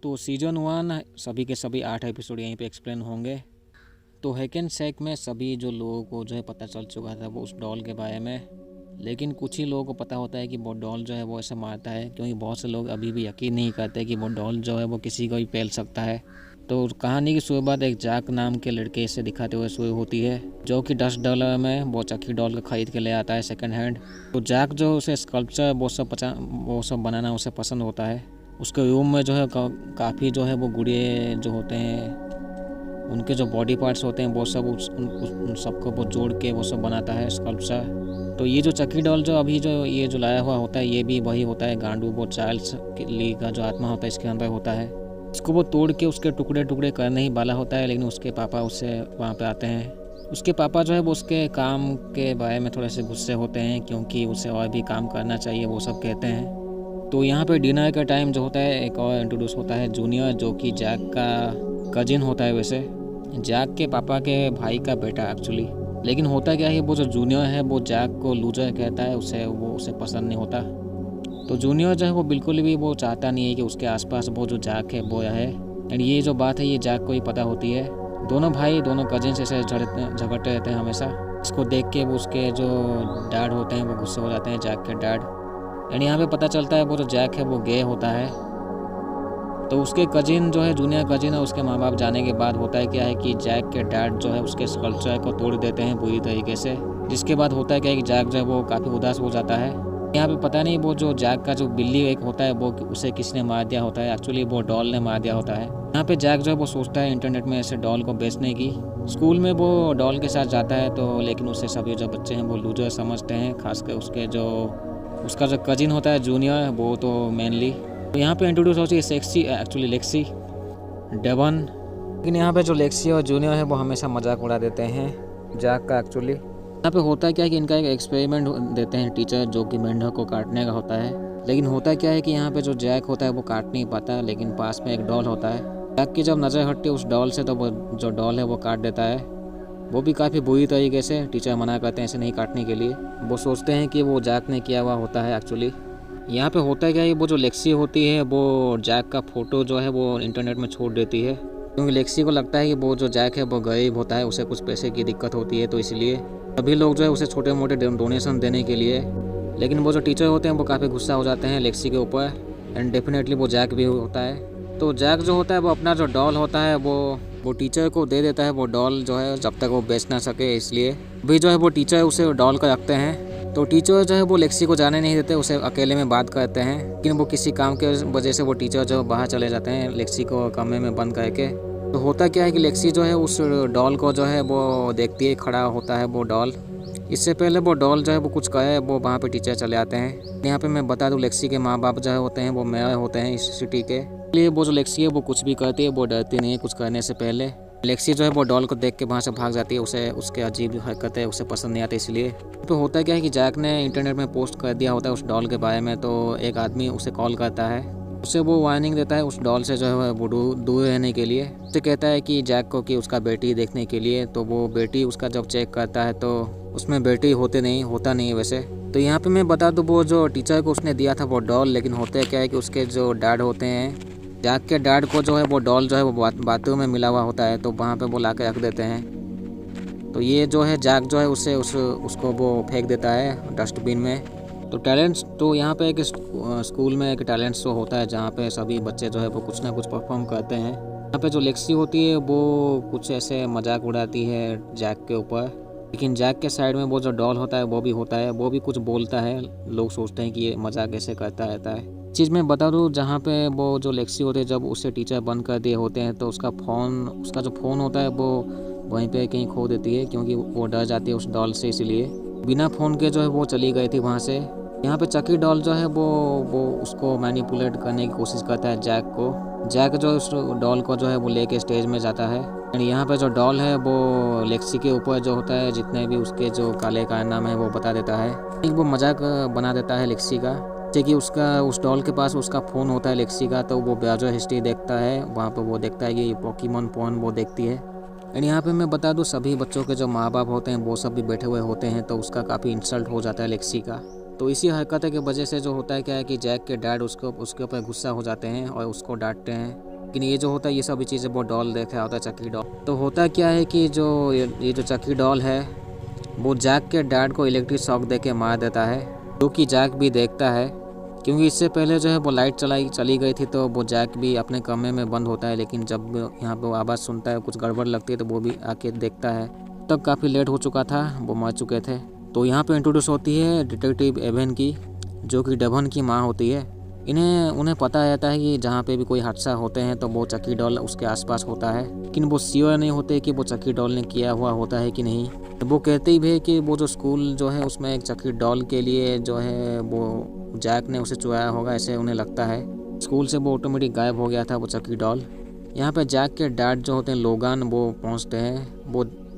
तो सीज़न 1 सभी के सभी 8 एपिसोड यहीं पे एक्सप्लेन होंगे। तो हैक एंड सैक में सभी जो लोगों को जो है पता चल चुका था वो उस डॉल के बारे में, लेकिन कुछ ही लोगों को पता होता है कि वो डॉल जो है वो ऐसा मारता है, क्योंकि बहुत से लोग अभी भी यकीन नहीं करते कि वो डॉल जो है वो किसी को भी पेल सकता है। तो कहानी की शुरुआत एक जैक नाम के लड़के से दिखाते हुए शुरू होती है, जो कि $10 में वो चक्की डॉल को ख़रीद के ले आता है सेकंड हैंड। तो जैक जो उसे स्कल्पचर वो सब बनाना उसे पसंद होता है। उसके रूम में जो है काफ़ी जो है वो गुड़िया जो होते हैं, उनके जो बॉडी पार्ट्स होते हैं वो सब उन सबको वो जोड़ के वो सब बनाता है स्कल्पचर। तो ये जो चक्की डॉल जो अभी जो ये जो लाया हुआ होता है, ये भी वही होता है गांडू, वो चार्ल्स ली का जो आत्मा होता है इसके अंदर होता है। इसको वो तोड़ के उसके टुकड़े टुकड़े करने ही वाला होता है, लेकिन उसके पापा उससे वहाँ पे आते हैं। उसके पापा जो है वो उसके काम के बारे में थोड़े से गुस्से होते हैं, क्योंकि उसे और भी काम करना चाहिए वो सब कहते हैं। तो यहाँ पे डिनर का टाइम जो होता है एक और इंट्रोड्यूस होता है जूनियर, जो कि जैक का कजिन होता है, वैसे जैक के पापा के भाई का बेटा एक्चुअली। लेकिन होता क्या है, वो जो जूनियर है वो जैक को लूजर कहता है, उसे पसंद नहीं होता। तो जूनियर जो है वो बिल्कुल भी वो चाहता नहीं है कि उसके आसपास वो जो जैक है वो है। एंड ये जो बात है ये जैक को ही पता होती है। दोनों भाई दोनों कजिन्स ऐसे झगड़ते रहते हैं हमेशा। इसको देख के वो उसके जो डैड होते हैं वो गुस्से हो जाते हैं, जैक के डैड। एंड यहाँ पे पता चलता है वो जो जैक है वो गे होता है। तो उसके कजिन जो है जूनियर कजिन है, उसके माँ बाप जाने के बाद होता है क्या है कि जैक के डैड जो है उसके स्कल्पचर को तोड़ देते हैं बुरी तरीके से। जिसके बाद होता है क्या है कि जैक जो है वो काफ़ी उदास हो जाता है। यहाँ पे पता नहीं वो जो जैक का जो बिल्ली एक होता है वो उसे किसने मार दिया होता है, एक्चुअली वो डॉल ने मार दिया होता है। यहाँ पे जैक जो है वो सोचता है इंटरनेट में ऐसे डॉल को बेचने की। स्कूल में वो डॉल के साथ जाता है, तो लेकिन उसे सभी जो बच्चे हैं वो लूजर समझते हैं, खासकर उसका जो कजिन होता है जूनियर, वो तो मेनली। तो यहाँ पे इंट्रोड्यूस होती है सेक्सी, एक्चुअली लेक्सी डेवन। लेकिन यहाँ पे जो लेक्सी और जूनियर है वो हमेशा मजाक उड़ा देते हैं जैक का। एक्चुअली यहाँ पे होता क्या है कि इनका एक एक्सपेरिमेंट देते हैं टीचर, जो कि मेंढक को काटने का होता है। लेकिन होता क्या है कि यहाँ पे जो जैक होता है वो काट नहीं पाता, लेकिन पास में एक डॉल होता है। जैक की जब नज़र हटती है उस डॉल से, तो वो जो डॉल है वो काट देता है, वो भी काफ़ी बुरी तरीके से। टीचर मना करते हैं ऐसे नहीं काटने के लिए। वो सोचते हैं कि वो जैक ने किया हुआ होता है एक्चुअली। यहाँ पे होता है क्या है, वो जो लेक्सी होती है वो जैक का फ़ोटो जो है वो इंटरनेट में छोड़ देती है, क्योंकि लेक्सी को लगता है कि वो जो जैक है वो गरीब होता है, उसे कुछ पैसे की दिक्कत होती है, तो इसलिए सभी लोग जो है उसे छोटे मोटे डोनेशन देने के लिए। लेकिन वो जो टीचर होते हैं वो काफ़ी गुस्सा हो जाते हैं लेक्सी के ऊपर। एंड डेफिनेटली वो जैक भी होता है। तो जैक जो होता है वो अपना जो डॉल होता है वो टीचर को दे देता है, वो डॉल जो है जब तक वो बेच ना सके, इसलिए भी जो है वो टीचर उसे डॉल को रखते हैं। तो टीचर जो है वो लेक्सी को जाने नहीं देते, उसे अकेले में बात करते हैं। लेकिन वो किसी काम के वजह से वो टीचर जो बाहर चले जाते हैं लेक्सी को कमरे में बंद करके। तो होता क्या है कि लेक्सी जो है उस डॉल को जो है वो देखती है, खड़ा होता है वो डॉल। इससे पहले वो डॉल जो है वो कुछ कहे, वो वहाँ पे टीचर चले आते हैं। यहाँ पे मैं बता दूँ, लेक्सी के माँ बाप जो है होते हैं वो मेयर होते हैं इस सिटी के लिए। वो जो लेक्सी है वो कुछ भी करती है, वो डरती नहीं है कुछ करने से पहले। लेक्सी जो है वो डॉल को देख के वहाँ से भाग जाती है, उसे उसके अजीब हरकतें उसे पसंद नहीं आती इसलिए। तो होता क्या है कि जैक ने इंटरनेट में पोस्ट कर दिया होता है उस डॉल के बारे में। तो एक आदमी उसे कॉल करता है, उसे वो वार्निंग देता है उस डॉल से जो है वो दूर रहने के लिए। उसे कहता है कि जैक को कि उसका बेटी देखने के लिए। तो वो बेटी उसका जब चेक करता है तो उसमें बेटी होता नहीं है वैसे। तो यहाँ पे मैं बता दूँ, वो जो टीचर को उसने दिया था वो डॉल, लेकिन होते क्या है कि उसके जो डैड होते हैं, जैक के डैड को जो है वो डॉल जो है वो बाथरूम में मिला हुआ होता है, तो वहाँ पे वो ला के रख देते हैं। तो ये जो है जैक जो है उसको वो फेंक देता है डस्टबिन में। तो टैलेंट्स, तो यहाँ पे एक स्कूल में एक टैलेंट शो होता है जहाँ पे सभी बच्चे जो है वो कुछ ना कुछ परफॉर्म करते हैं। यहाँ पे जो लेक्सी होती है वो कुछ ऐसे मजाक उड़ाती है जैक के ऊपर, लेकिन जैक के साइड में वो जो डॉल होता है वो भी कुछ बोलता है। लोग सोचते हैं कि ये मजाक ऐसे करता रहता है। चीज़ मैं बता दूँ, जहाँ पे वो जो लेक्सी होती है जब उसे टीचर बंद कर दिए होते हैं तो उसका जो फ़ोन होता है वो वहीं पे कहीं खो देती है, क्योंकि वो डर जाती है उस डॉल से, इसलिए बिना फ़ोन के जो है वो चली गई थी वहाँ से। यहाँ पे चकी डॉल जो है वो उसको मैनिपुलेट करने की कोशिश करता है जैक को। जैक जो उस डॉल को जो है वो लेके स्टेज में जाता है। एंड यहाँ पे जो डॉल है वो लेक्सी के ऊपर जो होता है जितने भी उसके जो काले कारनामे है वो बता देता है। एक वो मजाक बना देता है लेक्सी का, जैसे कि उस डॉल के पास उसका फ़ोन होता है लेक्सी का। तो वो ब्राउज़र हिस्ट्री देखता है, वहाँ पे वो देखता है कि पोकेमॉन फ़ोन वो देखती है। एंड यहाँ पे मैं बता दूँ, सभी बच्चों के जो माँ बाप होते हैं वो सब भी बैठे हुए होते हैं, तो उसका काफ़ी इंसल्ट हो जाता है लेक्सी का। तो इसी हरकत की वजह से जो होता है क्या है कि जैक के डैड उसके ऊपर गुस्सा हो जाते हैं और उसको डांटते हैं। लेकिन ये जो होता है ये सभी चीज़ें वो डॉल देख रहा होता है, चकी डॉल। तो होता क्या है कि जो ये जो चकी डॉल है वो जैक के डैड को इलेक्ट्रिक शॉक दे के मार देता है, जो कि जैक भी देखता है। क्योंकि इससे पहले जो है वो लाइट चली गई थी, तो वो जैक भी अपने कमरे में बंद होता है। लेकिन जब यहाँ पे वो आवाज़ सुनता है, कुछ गड़बड़ लगती है, तो वो भी आके देखता है। तब काफ़ी लेट हो चुका था, वो मर चुके थे। तो यहाँ पे इंट्रोड्यूस होती है डिटेक्टिव एवन की, जो कि डेवन की माँ होती है। उन्हें पता रहता है कि जहाँ पे भी कोई हादसा होते हैं तो वो चकी डॉल उसके आसपास होता है, लेकिन वो श्योर नहीं होते कि वो चकी डॉल ने किया हुआ होता है कि नहीं। वो कहते ही भी कि वो जो स्कूल जो है उसमें एक चकी डॉल के लिए जो है वो जैक ने उसे चुराया होगा, ऐसे उन्हें लगता है। स्कूल से वो ऑटोमेटिक गायब हो गया था वो चकी डॉल। यहाँ पे जैक के डैड जो होते हैं लोगान, वो पहुँचते हैं।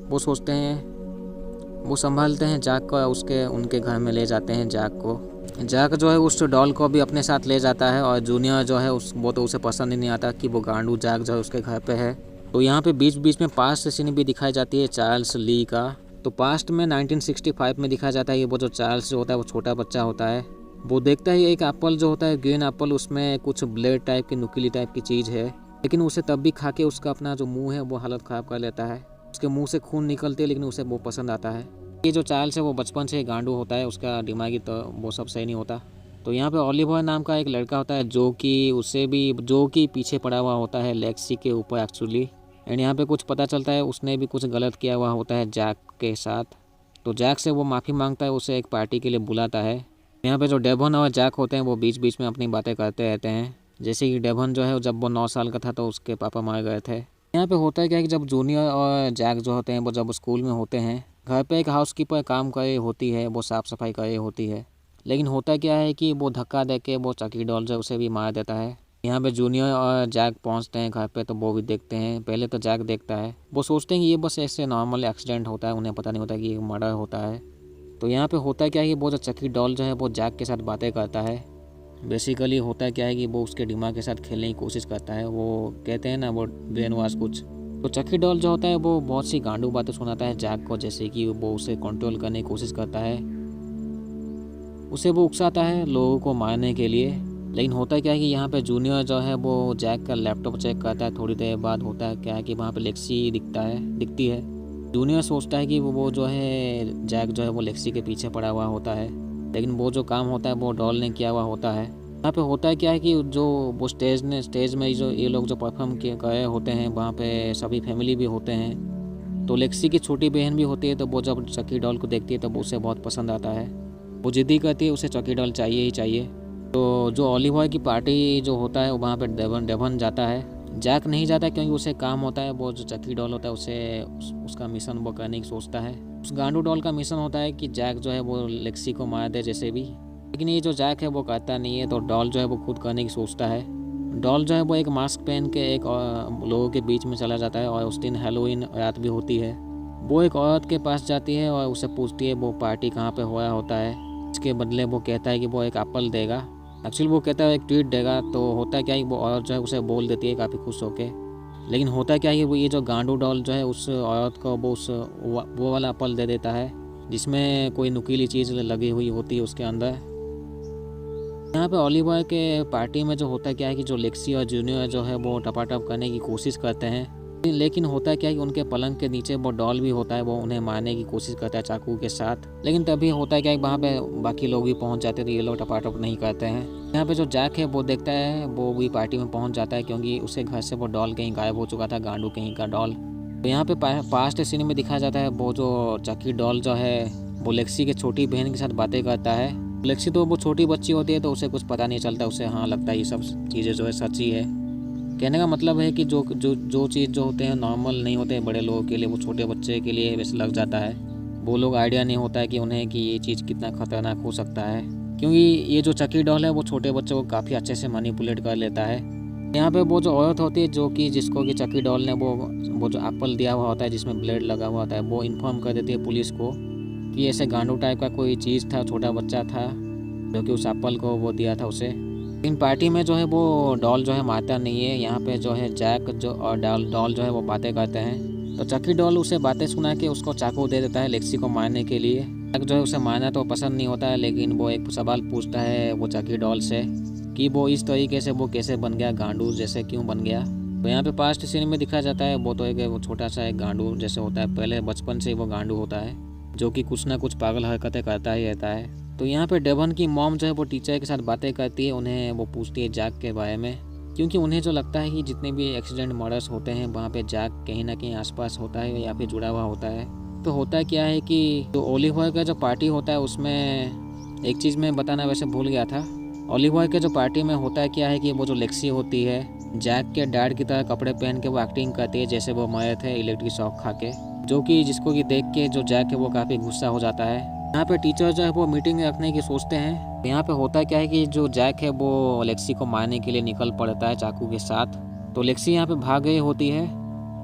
वो सोचते हैं, वो संभालते हैं जैक को, उनके घर में ले जाते हैं जैक को। जैक जो है उस डॉल को भी अपने साथ ले जाता है, और जूनियर जो है वो तो उसे पसंद ही नहीं आता कि वो गांडू जैक जो है उसके घर पे है। तो यहाँ पे बीच बीच में पास्ट सीन भी दिखाई जाती है चार्ल्स ली का। तो पास्ट में 1965 में दिखाया जाता है कि वो जो चार्ल्स जो होता है वो छोटा बच्चा होता है। वो देखता है एक एप्पल जो होता है ग्रीन एप्पल, उसमें कुछ ब्लेड टाइप की नुकीली टाइप की चीज़ है, लेकिन उसे तब भी खा के उसका अपना जो मुँह है वो हालत ख़राब कर लेता है। उसके मुँह से खून निकलती है, लेकिन उसे वो पसंद आता है। ये जो चार्ल्स है वो बचपन से गांडू होता है, उसका दिमागी तो वो सब सही नहीं होता। तो यहाँ पे ओलिवर नाम का एक लड़का होता है, जो कि पीछे पड़ा हुआ होता है लेक्सी के ऊपर एक्चुअली। एंड यहाँ पे कुछ पता चलता है उसने भी कुछ गलत किया हुआ होता है जैक के साथ। तो जैक से वो माफ़ी मांगता है, उसे एक पार्टी के लिए बुलाता है। यहाँ पे जो डेवन और जैक होते हैं वो बीच बीच में अपनी बातें करते रहते हैं। जैसे कि डेवन जो है जब वो 9 साल का था तो उसके पापा मार गए थे। यहाँ पे होता है क्या कि जब जूनियर और जैक जो होते हैं वो जब स्कूल में होते हैं, घर पे एक हाउसकीपर काम करे होती है, वो साफ़ सफाई करे होती है। लेकिन होता क्या है कि वो धक्का दे के वो चकी डॉल जो उसे भी मार देता है। यहाँ पे जूनियर और जैक पहुँचते हैं घर पे, तो वो भी देखते हैं। पहले तो जैक देखता है, वो सोचते हैं कि ये बस ऐसे नॉर्मल एक्सीडेंट होता है, उन्हें पता नहीं होता कि ये मर्डर होता है। तो यहाँ पे होता क्या है कि वो जो चकी डॉल जो है वो जैक के साथ बातें करता है। बेसिकली होता क्या है कि वो उसके दिमाग के साथ खेलने की कोशिश करता है। वो कहते हैं ना वो ब्रेन वॉश कुछ। तो चकी डॉल जो होता है वो बहुत सी गांडू बातें सुनाता है जैक को, जैसे कि वो उसे कंट्रोल करने की कोशिश करता है, उसे वो उकसाता है लोगों को मारने के लिए। लेकिन होता क्या है कि यहाँ पे जूनियर जो है वो जैक का लैपटॉप चेक करता है। थोड़ी देर बाद होता है क्या है कि वहाँ पे लेक्सी दिखती है। जूनियर सोचता है कि वो जो है जैक जो है वो लेक्सी के पीछे पड़ा हुआ होता है, लेकिन वो जो काम होता है वो डॉल ने किया हुआ होता है। यहाँ पे होता है क्या है कि जो वो स्टेज में जो ये लोग जो परफॉर्म गए होते हैं, वहाँ पे सभी फैमिली भी होते हैं। तो लेक्सी की छोटी बहन भी होती है, तो वो जब चकी डॉल को देखती है तो वो उसे बहुत पसंद आता है। वो जिद्दी करती है, उसे चकी डॉल चाहिए ही चाहिए। तो जो ओलिवर की पार्टी जो होता है वहाँ पे डेवन जाता है। जैक नहीं जाता क्योंकि उसे काम होता है। वो जो चकी डॉल होता है उसका मिशन वो करने की सोचता है। उस गांडू डॉल का मिशन होता है कि जैक जो है वो लेक्सी को मार दे जैसे भी, लेकिन ये जो जैक है वो करता नहीं है। तो डॉल जो है वो खुद करने की सोचता है। डॉल जो है वो एक मास्क पहन के एक लोगों के बीच में चला जाता है, और उस दिन हैलोवीन रात भी होती है। वो एक औरत के पास जाती है और उसे पूछती है वो पार्टी कहाँ पे हुआ होता है। इसके बदले वो कहता है कि वो एक एप्पल देगा। एक्चुअली वो कहता है एक ट्वीट देगा। तो होता क्या है कि वो औरत जो है उसे बोल देती है काफ़ी खुश होके। लेकिन होता क्या है कि वो ये जो गांडू डॉल जो है उस औरत को वो वाला एप्पल दे देता है जिसमें कोई नुकीली चीज़ लगी हुई होती है उसके अंदर। यहाँ पे ओलिवर के पार्टी में जो होता क्या है कि जो लेक्सी और जूनियर जो है वो टपाटप करने की कोशिश करते हैं, लेकिन होता क्या है कि उनके पलंग के नीचे वो डॉल भी होता है, वो उन्हें मारने की कोशिश करता है चाकू के साथ। लेकिन तभी होता है क्या है वहाँ पे बाकी लोग भी पहुँच जाते हैं, तो ये लोग टपाटप नहीं करते हैं। यहाँ पे जो जैक है वो देखता है, वो भी पार्टी में पहुँच जाता है क्योंकि उसे घर से वो डॉल कहीं गायब हो चुका था, गांडू कहीं का डॉल। तो यहाँ पे पास्ट सीन में दिखाया जाता है वो जो चकी डॉल जो है वो लेक्सी के छोटी बहन के साथ बातें करता है। लेक्सी तो वो छोटी बच्ची होती है तो उसे कुछ पता नहीं चलता, उसे हाँ लगता है ये सब चीज़ें जो है सच्ची है। कहने का मतलब है कि जो चीज़ जो होते हैं नॉर्मल नहीं होते बड़े लोगों के लिए, वो छोटे बच्चे के लिए वैसे लग जाता है। वो लोग आइडिया नहीं होता है कि उन्हें कि ये चीज़ कितना खतरनाक हो सकता है, क्योंकि ये जो चकी डॉल है वो छोटे बच्चों को काफ़ी अच्छे से मैनिपुलेट कर लेता है। यहाँ पे वो जो औरत होती है जिसको कि चकी डॉल ने वो जो एप्पल दिया हुआ होता है जिसमें ब्लेड लगा हुआ होता है, वो इन्फॉर्म कर देती है पुलिस को कि ऐसे गांडू टाइप का कोई चीज़ था, छोटा बच्चा था जो कि उस एप्पल को वो दिया था उसे। इन पार्टी में जो है वो डॉल जो है मारता नहीं है। यहाँ पे जो है जैक जो और डॉल जो है वो बातें करते हैं। तो चकी डॉल उसे बातें सुना के उसको चाकू दे देता है लेक्सी को मारने के लिए। जैक जो है उसे मारना तो पसंद नहीं होता है, लेकिन वो एक सवाल पूछता है वो चकी डॉल से कि वो इस तरीके से वो कैसे बन गया, गांडू जैसे क्यों बन गया। तो यहाँ पे पास्ट सीन में दिखाया जाता है वो तो एक वो छोटा सा एक गांडू जैसे होता है, पहले बचपन से ही वो गांडू होता है जो कि कुछ ना कुछ पागल हरकतें करता ही रहता है। तो यहाँ पे डेवन की मॉम जो है वो टीचर के साथ बातें करती है, उन्हें वो पूछती है जैक के बारे में, क्योंकि उन्हें जो लगता है कि जितने भी एक्सीडेंट मर्डर्स होते हैं वहाँ पे जैक कहीं ना कहीं आसपास होता है या फिर जुड़ा हुआ होता है। तो होता क्या है कि जो ओलिवर का जो पार्टी होता है उसमें एक चीज़ मैं बताना वैसे भूल गया था। ओलिवर के जो पार्टी में होता है क्या है कि वो जो लेक्सी होती है जैक के डैड की तरह कपड़े पहन के वो एक्टिंग करती है जैसे वो मरे थे इलेक्ट्रिक शॉक खा के, जो कि जिसको कि देख के जो जैक है वो काफ़ी गुस्सा हो जाता है। यहाँ पे टीचर जो है वो मीटिंग रखने की सोचते हैं। यहाँ पे होता क्या है कि जो जैक है वो लेक्सी को मारने के लिए निकल पड़ता है चाकू के साथ। तो लेक्सी यहाँ पे भाग गई होती है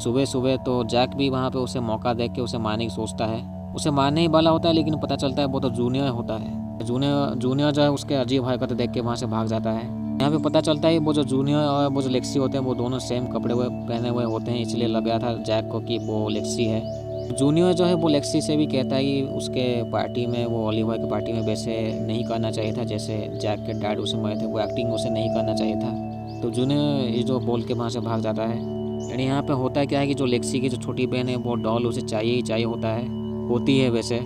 सुबह सुबह, तो जैक भी वहाँ पे उसे मौका देख के उसे मारने की सोचता है। उसे मारने ही वाला होता है लेकिन पता चलता है वो तो जूनियर होता है। जूनियर जो है उसके अजीब हरकत देख के वहाँ से भाग जाता है। यहाँ पे पता चलता है वो जो जूनियर और वो जो लेक्सी होते हैं वो दोनों सेम कपड़े पहने हुए होते हैं, इसलिए लग गया था जैक को कि वो लेक्सी है। जूनियर जो है वो लेक्सी से भी कहता है कि उसके पार्टी में वो ओलिवर की पार्टी में वैसे नहीं करना चाहिए था जैसे जैक के डैड उसे मरे थे, वो एक्टिंग उसे नहीं करना चाहिए था। तो जूनियर ये जो बोल के वहाँ से भाग जाता है। यानी यहाँ पे होता क्या है कि जो लेक्सी की जो छोटी बहन है वो डॉल उसे चाहिए ही चाहिए होती है वैसे।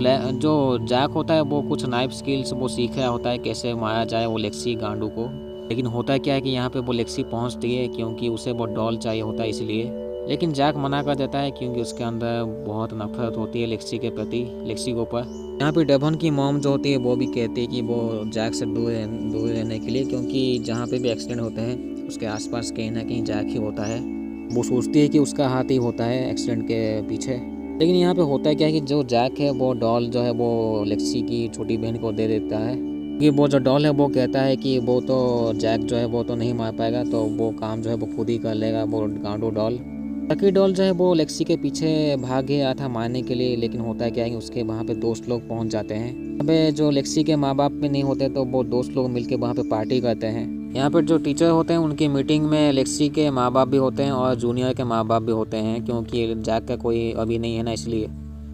जो जैक होता है वो कुछ नाइफ स्किल्स वो सीख रहा होता है कैसे मारा जाए वो लेक्सी गांडू को, लेकिन होता क्या है कि यहाँ पे वो लेक्सी पहुँचती है क्योंकि उसे वो डॉल चाहिए होता है इसलिए। लेकिन जैक मना कर देता है क्योंकि उसके अंदर बहुत नफरत होती है लेक्सी के प्रति, लेक्सी के ऊपर। यहाँ पे डेवन की मॉम जो होती है वो भी कहती है कि वो जैक से दूर रहने के लिए, क्योंकि जहाँ पे भी एक्सीडेंट होते हैं उसके आसपास कहीं ना कहीं जैक ही होता है। वो सोचती है कि उसका हाथ ही होता है एक्सीडेंट के पीछे। लेकिन यहाँ पे होता क्या है कि जो जैक है वो डॉल जो है वो लेक्सी की छोटी बहन को दे देता है, कि वो जो डॉल है वो कहता है कि वो तो जैक जो है वो तो नहीं मार पाएगा, तो वो काम जो है वो खुद ही कर लेगा वो गांडू डॉल। बाकी डॉल जो है वो लेक्सी के पीछे भाग गया था मारने के लिए, लेकिन होता क्या है कि उसके वहाँ पे दोस्त लोग पहुँच जाते हैं। अबे जो लेक्सी के माँ बाप भी नहीं होते तो वो दोस्त लोग मिलके वहाँ पे पार्टी करते हैं। यहाँ पर जो टीचर होते हैं उनकी मीटिंग में लेक्सी के माँ बाप भी होते हैं और जूनियर के माँ बाप भी होते हैं, क्योंकि जैक का कोई अभी नहीं है ना, इसलिए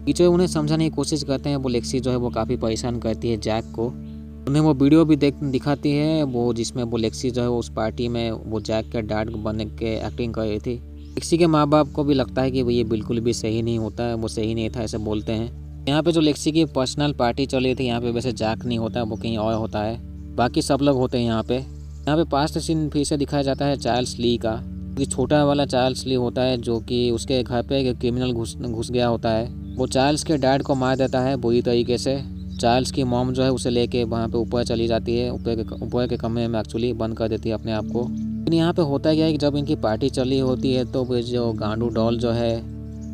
टीचर उन्हें समझाने की कोशिश करते हैं। वो लेक्सी जो है वो काफ़ी परेशान करती है जैक को। उन्हें वो वीडियो भी दिखाती है वो जिसमें वो लेक्सी जो है उस पार्टी में वो जैक के डैड बनने के एक्टिंग कर रही थी। लेक्सी के माँ बाप को भी लगता है कि ये बिल्कुल भी सही नहीं होता है, वो सही नहीं था ऐसे बोलते हैं। यहाँ पे जो लेक्सी की पर्सनल पार्टी चल रही थी यहाँ पे वैसे जैक नहीं होता है, वो कहीं और होता है, बाकी सब लोग होते हैं यहाँ पे। यहाँ पे पास्ट सीन फिर से दिखाया जाता है चार्ल्स ली का। ये छोटा वाला चार्ल्स ली होता है जो कि उसके घर पे एक क्रिमिनल घुस गया होता है। वो चार्ल्स के डैड को मार देता है बुरी तरीके से। चार्ल्स की मॉम जो है उसे लेके वहाँ पे ऊपर चली जाती है, ऊपर के कमरे में एक्चुअली बंद कर देती है अपने आप को। लेकिन यहाँ पे होता क्या है कि जब इनकी पार्टी चली होती है तो वो जो गांडू डॉल जो है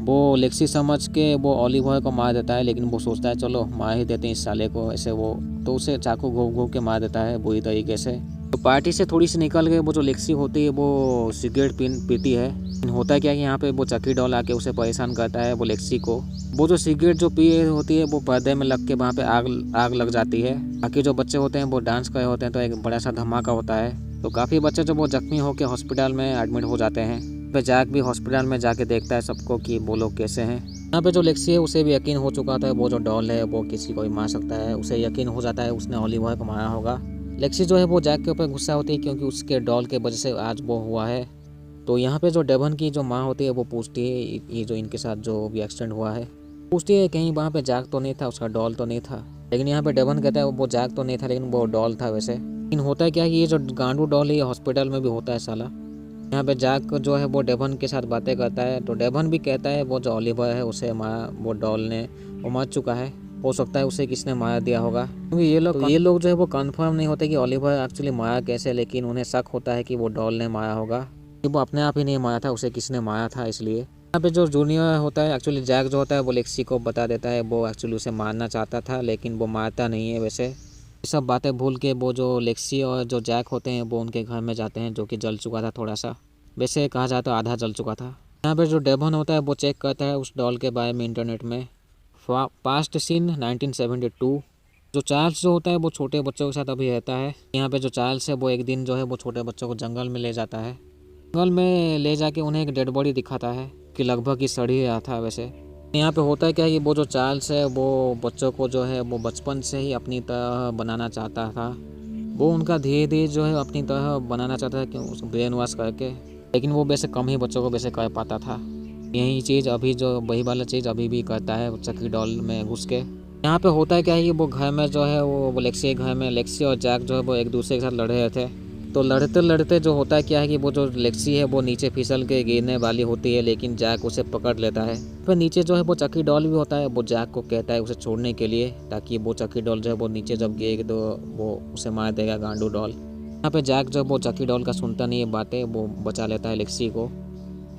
वो लेक्सी समझ के वो ओलिवर को मार देता है, लेकिन वो सोचता है चलो मार ही देते हैं इस साले को ऐसे, वो तो उसे चाकू घोंप के मार देता है बुरी तरीके से। तो पार्टी से थोड़ी सी निकल के वो जो लेक्सी होती है वो सिगरेट पीती है। होता क्या है कि यहाँ पे वो चक्की डॉल आके उसे परेशान करता है वो लेक्सी को। वो जो सिगरेट जो पी होती है वो पर्दे में लग के वहाँ पे आग लग जाती है। बाकी जो बच्चे होते हैं वो डांस कर रहे होते हैं तो एक बड़ा सा धमाका होता है। तो काफ़ी बच्चे जो वो जख्मी होकर हॉस्पिटल में एडमिट हो जाते हैं। पे जैक भी हॉस्पिटल में जाके देखता है सबको कि वो लोग कैसे हैं। यहाँ पे जो लेक्सी है उसे भी यकीन हो चुका था वो जो डॉल है वो किसी को भी मार सकता है, उसे यकीन हो जाता है उसने ओलिवर को मारा होगा। लेक्सी जो है वो जैक के ऊपर गुस्सा होती है क्योंकि उसके डॉल के वजह से आज वो हुआ है। तो यहाँ पे जो डेवन की जो माँ होती है वो पूछती है ये जो इनके साथ जो भी एक्सीडेंट हुआ है, पूछती है कहीं वहाँ पे जैक तो नहीं था, उसका डॉल तो नहीं था। लेकिन यहाँ पे डेवन कहता है वो जैक तो नहीं था लेकिन वो डॉल था वैसे। लेकिन होता है क्या है कि ये जो गांडू डॉल है ये हॉस्पिटल में भी होता है साला। यहाँ पे जैक जो है वो डेवन के साथ बातें करता है तो डेवन भी कहता है वो जो ओलिवर है उसे मारा वो डॉल ने, वो मर चुका है, हो सकता है उसे किसने मार दिया होगा। क्योंकि ये लोग जो है वो कंफर्म नहीं होते कि ओलिवर एक्चुअली मारा कैसे, लेकिन उन्हें शक होता है कि वो डॉल ने मारा होगा, कि वो अपने आप ही नहीं मारा था, उसे किसने मारा था इसलिए। यहाँ पे जो जूनियर होता है एक्चुअली जैक जो होता है वो लेक्सी को बता देता है वो एक्चुअली उसे मारना चाहता था लेकिन वो मारता नहीं है वैसे। ये सब बातें भूल के वो जो लेक्सी और जो जैक होते हैं वो उनके घर में जाते हैं जो कि जल चुका था थोड़ा सा, वैसे कहा जाए तो आधा जल चुका था। यहाँ पे जो डेवन होता है वो चेक करता है उस डॉल के बारे में इंटरनेट में। Past scene 1972। जो चार्ल्स जो होता है वो छोटे बच्चों के साथ अभी रहता है। यहाँ पे जो चार्ल्स है वो एक दिन जो है वो छोटे बच्चों को जंगल में ले जाता है। जंगल में ले जाके उन्हें एक डेड बॉडी दिखाता है कि लगभग ही सड़ी रहा था वैसे। यहाँ पे होता है क्या है कि वो जो चार्ल्स है वो बच्चों को जो है वो बचपन से ही अपनी तरह बनाना चाहता था। वो उनका धीरे धीरे जो है अपनी तरह बनाना चाहता है कि उसको ब्रेन वॉश करके। लेकिन वो वैसे कम ही बच्चों को वैसे कर पाता था। यही चीज़ अभी जो वही वाला चीज़ अभी भी करता है चक्की डॉल में घुस के। यहाँ पे होता है क्या है कि वो घर में जो है वो लेक्सी के घर में लेक्सी और जैक जो है वो एक दूसरे के साथ लड़ रहे थे। तो लड़ते लड़ते जो होता है क्या है कि वो जो लेक्सी है वो नीचे फिसल के गिरने वाली होती है, लेकिन जैक उसे पकड़ लेता है। फिर नीचे जो है वो चक्की डॉल भी होता है, वो जैक को कहता है उसे छोड़ने के लिए, ताकि वो चक्की डॉल जो है वो नीचे जब गिरेगी तो वो उसे मार देगा गांडू डॉल। यहाँ पे जैक जो वो चक्की डॉल का सुनता नहीं है बातें, वो बचा लेता है लेक्सी को।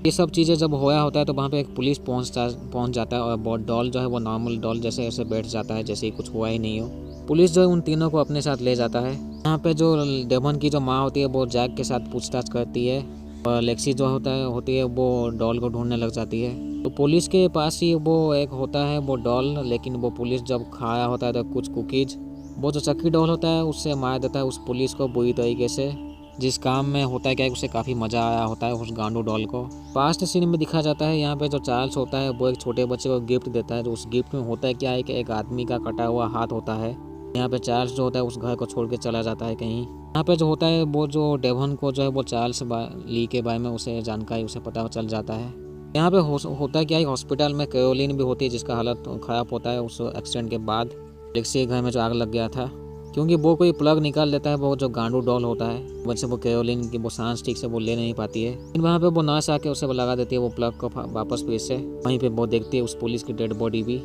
ये सब चीज़ें जब होया होता है तो वहाँ पे एक पुलिस पहुँच जाता है और वो डॉल जो है वो नॉर्मल डॉल जैसे ऐसे बैठ जाता है जैसे ही कुछ हुआ ही नहीं हो। पुलिस जो है उन तीनों को अपने साथ ले जाता है। यहाँ पे जो डेवन की जो माँ होती है वो जैक के साथ पूछताछ करती है और लेक्सी जो होती है वो डॉल को ढूंढने लग जाती है। तो पुलिस के पास ही वो एक होता है वो डॉल, लेकिन वो पुलिस जब खाया होता है तो कुछ कुकीज़ वो जो चक्की डॉल होता है उससे मार देता है उस पुलिस को बुरी तरीके से। जिस काम में होता है क्या उसे काफ़ी मज़ा आया होता है उस गांडू डॉल को। पास्ट सीन में दिखा जाता है यहाँ पे जो चार्ल्स होता है वो एक छोटे बच्चे को गिफ्ट देता है। तो उस गिफ्ट में होता है क्या है कि एक आदमी का कटा हुआ हाथ होता है। यहाँ पे चार्ल्स जो होता है उस घर को छोड़ के चला जाता है कहीं। यहाँ पे जो होता है वो जो डेवन को जो है वो चार्ल्स ली के बारे में उसे जानकारी उसे पता चल जाता है। यहाँ पे होता है क्या है हॉस्पिटल में कैरोलिन भी होती है जिसका हालत ख़राब होता है उस एक्सीडेंट के बाद लेक्सी के घर में जो आग लग गया था, क्योंकि वो कोई प्लग निकाल लेता है वो जो गांडू डॉल होता है वैसे वो कैरोलिन की वो सांस ठीक से वो ले नहीं पाती है। लेकिन वहाँ पे वो नर्स आके उसे लगा देती है वो प्लग को वापस फिर से। वहीं पे वो देखती है उस पुलिस की डेड बॉडी भी।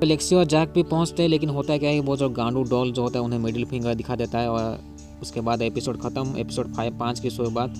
लेक्सी और जैक भी पहुँचते हैं, लेकिन होता है क्या है वो जो गांडू डॉल जो होता है उन्हें मिडिल फिंगर दिखा देता है और उसके बाद एपिसोड ख़त्म। एपिसोड 5 की शुरुआत।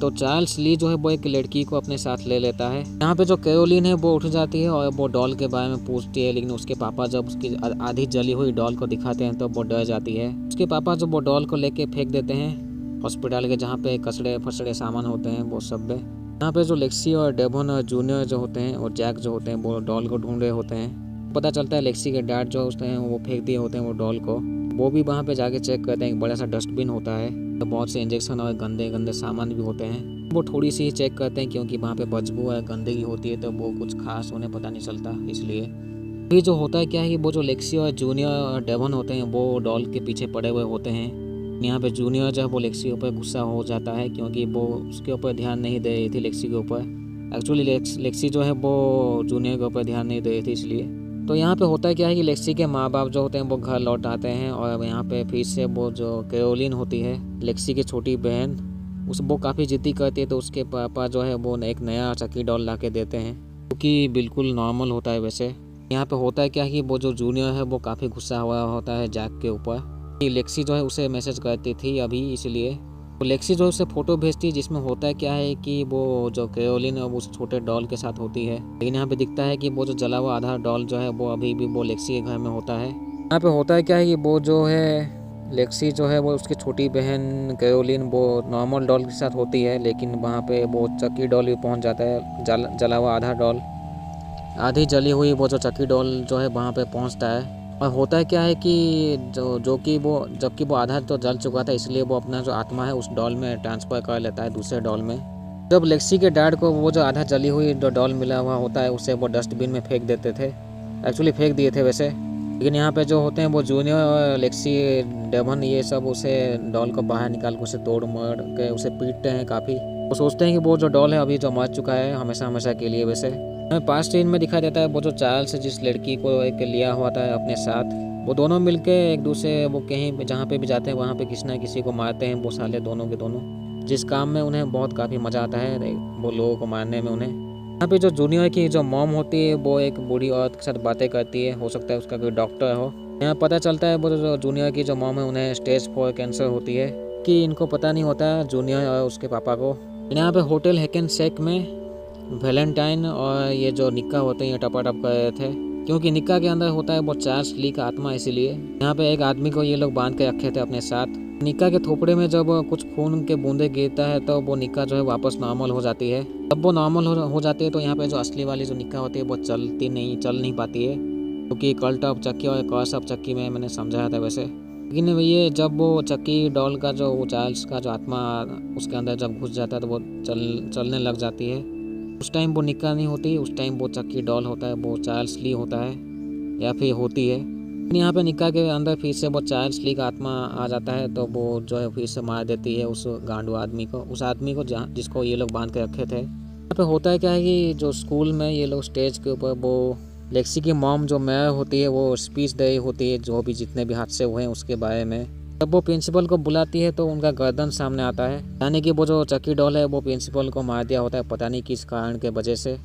तो चार्ल्स ली जो है वो एक लड़की को अपने साथ ले लेता है। यहाँ पे जो कैरोलिन है वो उठ जाती है और वो डॉल के बारे में पूछती है, लेकिन उसके पापा जब उसकी आधी जली हुई डॉल को दिखाते हैं तो वो डर जाती है। उसके पापा जब वो डॉल को लेके फेंक देते हैं हॉस्पिटल के जहाँ पे कचड़े फसड़े सामान होते हैं वो सब में। यहाँ पे जो लेक्सी और डेवन और जूनियर जो होते हैं और जैक जो होते हैं वो डॉल को ढूंढ रहे होते हैं। पता चलता है लेक्सी के डैड जो होते हैं वो फेंक दिए होते हैं वो डॉल को। वो भी वहाँ पे जाके चेक करते हैं, एक बड़ा सा डस्टबिन होता है तो बहुत से इंजेक्शन और गंदे गंदे सामान भी होते हैं। वो थोड़ी सी ही चेक करते हैं क्योंकि वहाँ पे बदबू है गंदगी होती है तो वो कुछ खास उन्हें पता नहीं चलता। इसलिए ये जो होता है क्या है कि वो जो लेक्सी और जूनियर और डेवन होते हैं वो डॉल के पीछे पड़े हुए होते हैं। यहाँ पे जूनियर जो है वो लेक्सी के ऊपर गुस्सा हो जाता है क्योंकि वो उसके ऊपर ध्यान नहीं दे रही थी लेक्सी के ऊपर। एक्चुअली लेक्सी जो है वो जूनियर के ऊपर ध्यान नहीं दे रही थी इसलिए। तो यहाँ पे होता है क्या है कि लेक्सी के माँ बाप जो होते हैं वो घर लौट आते हैं और यहाँ पे फिर से वो जो कैरोलिन होती है लेक्सी की छोटी बहन वो काफ़ी जिद्दी करती है। तो उसके पापा जो है वो एक नया चक्की डॉल ला के देते हैं जो कि बिल्कुल नॉर्मल होता है वैसे। यहाँ पे होता है क्या है कि वो जो जूनियर है वो काफ़ी गुस्सा हुआ होता है जैक के ऊपर। लेक्सी जो है उसे मैसेज करती थी अभी, इसलिए तो लेक्सी जो है उसे फ़ोटो भेजती है जिसमें होता है क्या है कि वो जो कैरोलिन है वो उस छोटे डॉल के साथ होती है। लेकिन यहाँ पे दिखता है कि वो जो जला हुआ आधा डॉल जो है वो अभी भी वो लेक्सी के घर में होता है। यहाँ पे होता है क्या है कि वो जो है लेक्सी जो है वो उसकी छोटी बहन कैरोलिन वो नॉर्मल डॉल के साथ होती है, लेकिन वहाँ पे वो चक्की डॉल भी पहुँच जाता है। जला हुआ आधा डॉल, आधी जली हुई वो जो चक्की डॉल जो है वहाँ पे पहुँचता है। और होता है क्या है कि जबकि वो आधा तो जल चुका था इसलिए वो अपना जो आत्मा है उस डॉल में ट्रांसफ़र कर लेता है दूसरे डॉल में। जब लेक्सी के डैड को वो जो आधा जली हुई जो डॉल मिला हुआ होता है उसे वो डस्टबिन में फेंक देते थे, एक्चुअली फेंक दिए थे वैसे। लेकिन यहाँ पे जो होते हैं वो जूनियर और लेक्सी डेवन ये सब उसे डॉल को बाहर निकाल के उसे तोड़ मोड़ के उसे पीटते हैं काफ़ी। वो सोचते हैं कि वो जो डॉल है अभी जो मर चुका है हमेशा हमेशा के लिए। वैसे हमें पास्ट सीन में दिखाई देता है वो जो चार्ल्स जिस लड़की को एक लिया हुआ था अपने साथ, वो दोनों मिलके एक दूसरे वो कहीं जहाँ पे भी जाते हैं वहाँ पे किसी न किसी को मारते हैं वो साले दोनों के दोनों, जिस काम में उन्हें बहुत काफ़ी मज़ा आता है वो लोगों को मारने में उन्हें। यहाँ पे जो जूनियर की जो मॉम होती है वो एक बूढ़ी औरत के साथ बातें करती है, हो सकता है उसका कोई डॉक्टर हो। यहाँ पता चलता है वो जो जूनियर की जो मॉम है उन्हें स्टेज 4 कैंसर होती है कि इनको पता नहीं होता जूनियर और उसके पापा को। यहाँ पे होटल हैकेनसेक में वैलेंटाइन और ये जो निक्का होते हैं ये टपाटप कर रहे थे क्योंकि निक्का के अंदर होता है वो चार्ल्स ली का आत्मा, इसीलिए यहाँ पे एक आदमी को ये लोग बांध के रखे थे अपने साथ। निक्का के थोपड़े में जब कुछ खून के बूंदे गिरता है तो वो निक्का जो है वापस नॉर्मल हो जाती है। जब वो नॉर्मल हो जाती है तो यहाँ पे जो असली वाली जो निक्का होती है वो चल नहीं पाती है क्योंकि कल्ट ऑफ चक्की और कर्स ऑफ चक्की में मैंने समझाया था वैसे। लेकिन ये जब वो चक्की डॉल का जो वो चार्ल्स का जो आत्मा उसके अंदर जब घुस जाता है तो वो चलने लग जाती है। उस टाइम वो निक्का नहीं होती, उस टाइम वो चक्की डॉल होता है, वो चार्ल्स ली होता है या फिर होती है। यहाँ पे निक्का के अंदर फिर से वो चार्ल्स ली का आत्मा आ जाता है, तो वो जो है फिर से मार देती है उस गांडू आदमी को, उस आदमी को जहाँ जिसको ये लोग बांध के रखे थे। यहाँ पे होता है क्या है कि जो स्कूल में ये लोग स्टेज के ऊपर वो लेक्सी की मॉम जो मेयर होती है वो स्पीच दे रही होती है जो भी जितने भी हादसे हुए हैं उसके बारे में। जब वो प्रिंसिपल को बुलाती है तो उनका गर्दन सामने आता है, यानी कि वो जो चक्की डॉल है वो प्रिंसिपल को मार दिया होता है पता नहीं किस कारण के वजह से।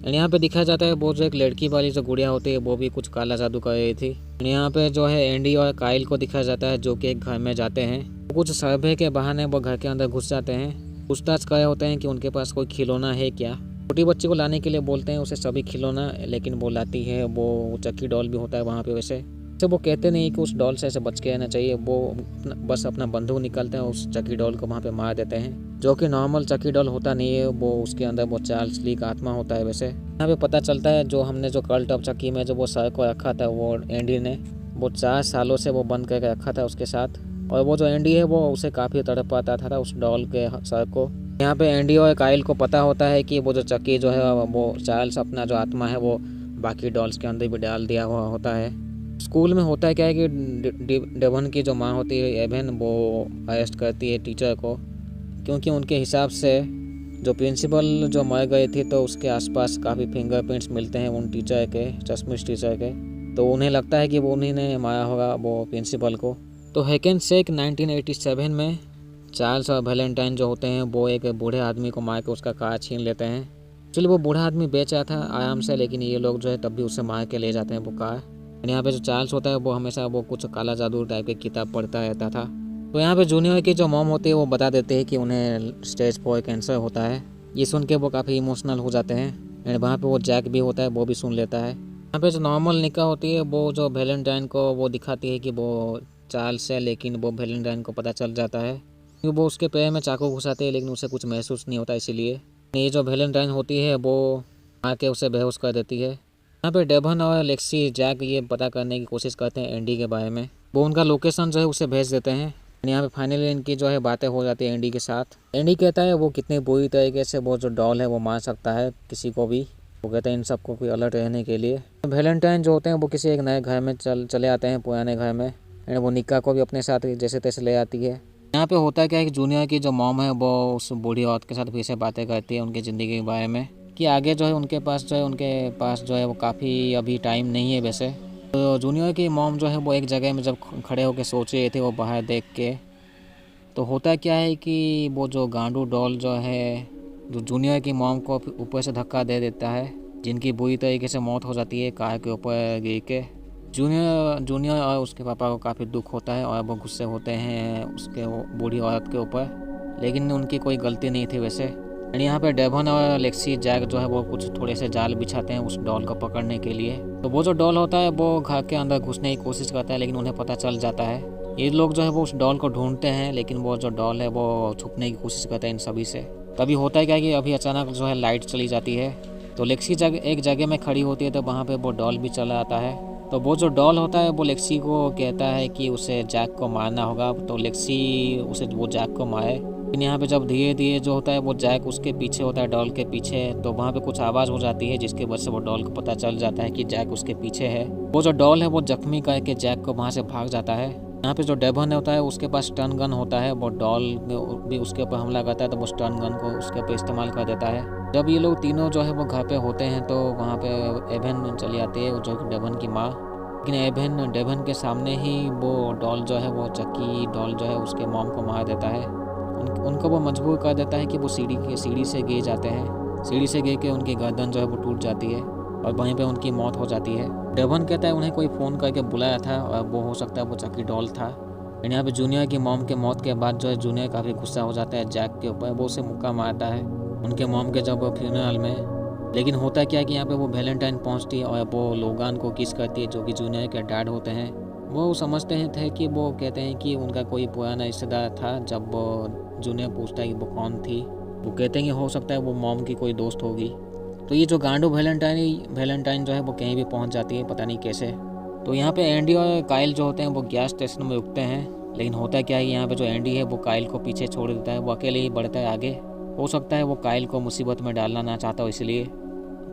यहाँ पे दिखाया जाता है वो जो एक लड़की वाली जो गुड़िया होती है वो भी कुछ काला जादू कर रही थी। यहाँ पे जो है एंडी और काइल को दिखाया जाता है जो कि एक घर में जाते हैं। कुछ सर्वे के बहाने वो घर के अंदर घुस जाते हैं, पूछताछ कर रहे होते हैं कि उनके पास कोई खिलौना है क्या। छोटी बच्ची को लाने के लिए बोलते हैं उसे सभी खिलौना, लेकिन वो लाती है वो चक्की डॉल भी होता है वहाँ पे। वैसे वो कहते नहीं कि उस डॉल से ऐसे बच के रहना चाहिए, वो बस अपना बंदूक निकालते हैं उस चक्की डॉल को वहाँ पे मार देते हैं, जो कि नॉर्मल चक्की डॉल होता नहीं है, वो उसके अंदर वो चार्ल्स ली का आत्मा होता है। वैसे यहाँ पे पता चलता है जो हमने जो कल्ट ऑफ चक्की में जो वो सर को रखा था वो एंडी ने वो 4 सालों से वो बंद करके रखा था उसके साथ, और वो जो एंडी है वो उसे काफ़ी तड़पाता था उस डॉल के सर को। यहाँ पे एंडी और काइल को पता होता है कि वो जो चक्की जो है वो चार्ल्स अपना जो आत्मा है वो बाकी डॉल्स के अंदर भी डाल दिया हुआ होता है। स्कूल में होता है क्या है कि डेवन की जो माँ होती है एवेन वो अरेस्ट करती है टीचर को, क्योंकि उनके हिसाब से जो प्रिंसिपल जो मर गए थे तो उसके आसपास काफ़ी फिंगरप्रिंट्स मिलते हैं उन टीचर के, चश्मिश टीचर के, तो उन्हें लगता है कि वो उन्हीं ने मारा होगा वो प्रिंसिपल को। तो हैकेनसेक 1987 में चार्ल्स और वैलेंटाइन जो होते हैं वो एक बूढ़े आदमी को मार के उसका कार छीन लेते हैं। चलिए वो बूढ़ा आदमी बेच रहा था आराम से, लेकिन ये लोग जो है तब भी उसे मार के ले जाते हैं वो कार। यहाँ पे जो चार्ल्स होता है वो हमेशा वो कुछ काला जादू टाइप की किताब पढ़ता रहता था। तो यहाँ पे जूनियर की जो मॉम होती है वो बता देते हैं कि उन्हें स्टेज 4 कैंसर होता है। ये सुन के वो काफ़ी इमोशनल हो जाते हैं, एंड वहाँ पे वो जैक भी होता है वो भी सुन लेता है। यहाँ पे जो नॉर्मल निकाह होती है वो जो वैलेंटाइन को वो दिखाती है कि वो चार्ल्स है, लेकिन वो वैलेंटाइन को पता चल जाता है क्योंकि वो उसके पैर में चाकू घुसाते हैं, लेकिन उसे कुछ महसूस नहीं होता। इसीलिए ये जो वैलेंटाइन होती है वो आके उसे बेहोश कर देती है। यहाँ पे डेवन और लेक्सी जैक ये पता करने की कोशिश करते हैं एंडी के बारे में, वो उनका लोकेशन जो है उसे भेज देते हैं। यहाँ पे फाइनली इनकी जो है बातें हो जाती है एंडी के साथ। एंडी कहता है वो कितनी बुरी तरीके से वो जो डॉल है वो मार सकता है किसी को भी। वो कहते हैं इन सबको कोई अलर्ट रहने के लिए। वैलेंटाइन जो होते हैं वो किसी एक नए घर में चले आते हैं, पुराने घर में, एंड वो निक्का को भी अपने साथ जैसे तैसे ले आती है। यहाँ पे होता है क्या है कि जूनियर की जो मॉम है वो उस बूढ़ी औरत के साथ फिर से बातें करती है उनकी ज़िंदगी के बारे में कि आगे जो है उनके पास जो है वो काफ़ी अभी टाइम नहीं है वैसे। तो जूनियर की मॉम जो है वो एक जगह में जब खड़े होकर सोच रहे थे वो बाहर देख के, तो होता क्या है कि वो जो गांडू डॉल जो है जो जूनियर की मॉम को ऊपर से धक्का दे देता है, जिनकी बुरी तरीके से मौत हो जाती है कार के ऊपर गिर के। जूनियर और उसके पापा को काफ़ी दुख होता है और वो गुस्से होते हैं उसके बूढ़ी औरत के ऊपर, लेकिन उनकी कोई गलती नहीं थी वैसे। एंड यहाँ पे डेवन और लेक्सी जैक जो है वो कुछ थोड़े से जाल बिछाते हैं उस डॉल को पकड़ने के लिए। तो वो जो डॉल होता है वो घर के अंदर घुसने की कोशिश करता है, लेकिन उन्हें पता चल जाता है। ये लोग जो है वो उस डॉल को ढूंढते हैं, लेकिन वो जो डॉल है वो छुपने की कोशिश करता है इन सभी से। तभी होता है क्या कि अभी अचानक जो है लाइट चली जाती है, तो लेक्सी एक जगह में खड़ी होती है, तो वहाँ पर वो डॉल भी चला आता है। तो वो जो डॉल होता है वो लेक्सी को कहता है कि उसे जैक को मारना होगा, तो लेक्सी उसे वो जैक को मारे। लेकिन यहाँ पे जब धीरे धीरे जो होता है वो जैक उसके पीछे होता है, डॉल के पीछे, तो वहाँ पे कुछ आवाज़ हो जाती है जिसके वजह से वो डॉल को पता चल जाता है कि जैक उसके पीछे है। वो जो डॉल है वो जख्मी करके जैक को वहाँ से भाग जाता है। यहाँ पे जो डेवन होता है उसके पास स्टन गन होता है, वो डॉल भी उसके ऊपर हमला करता है तो वो स्टन गन को उसके ऊपर इस्तेमाल कर देता है। जब ये लोग तीनों जो है वो घर पे होते हैं तो वहाँ पे एवेन चली आती है जो कि डेवन की माँ, लेकिन डेवन के सामने ही वो डॉल जो है वो चक्की डॉल जो है उसके मॉम को मार देता है। उनको वो मजबूर कर देता है कि वो सीढ़ी से गिर जाते हैं। सीढ़ी से गिर के उनकी गर्दन जो है वो टूट जाती है और वहीं पे उनकी मौत हो जाती है। डेवन कहता है उन्हें कोई फ़ोन करके बुलाया था और वो हो सकता है वो चक्की डॉल था। लेकिन यहाँ पे जूनियर की मॉम के मौत के बाद जो है जूनियर काफ़ी गुस्सा हो जाता है जैक के ऊपर, वो उसे मुक्का मारता है उनके मॉम के जब फ्यूनरल में। लेकिन होता क्या है कि यहाँ पे वो वैलेंटाइन पहुँचती है और वो लोगान को किस करती है जो कि जूनियर के डैड होते हैं। वो समझते हैं थे कि वो कहते हैं कि उनका कोई पुराना रिश्तेदार था। जब वो जूनियर पूछता है कि वो कौन थी, वो कहते हैं कि हो सकता है वो मॉम की कोई दोस्त होगी। तो ये जो गांडू वैलेंटाइन जो है वो कहीं भी पहुँच जाती है, पता नहीं कैसे। तो यहाँ पे एंडी और काइल जो होते हैं वो गैस स्टेशन में रुकते हैं, लेकिन होता क्या है कि यहाँ पे जो एंडी है वो काइल को पीछे छोड़ देता है, वो अकेले ही बढ़ता है आगे। हो सकता है वो काइल को मुसीबत में डालना ना चाहता हो इसलिए।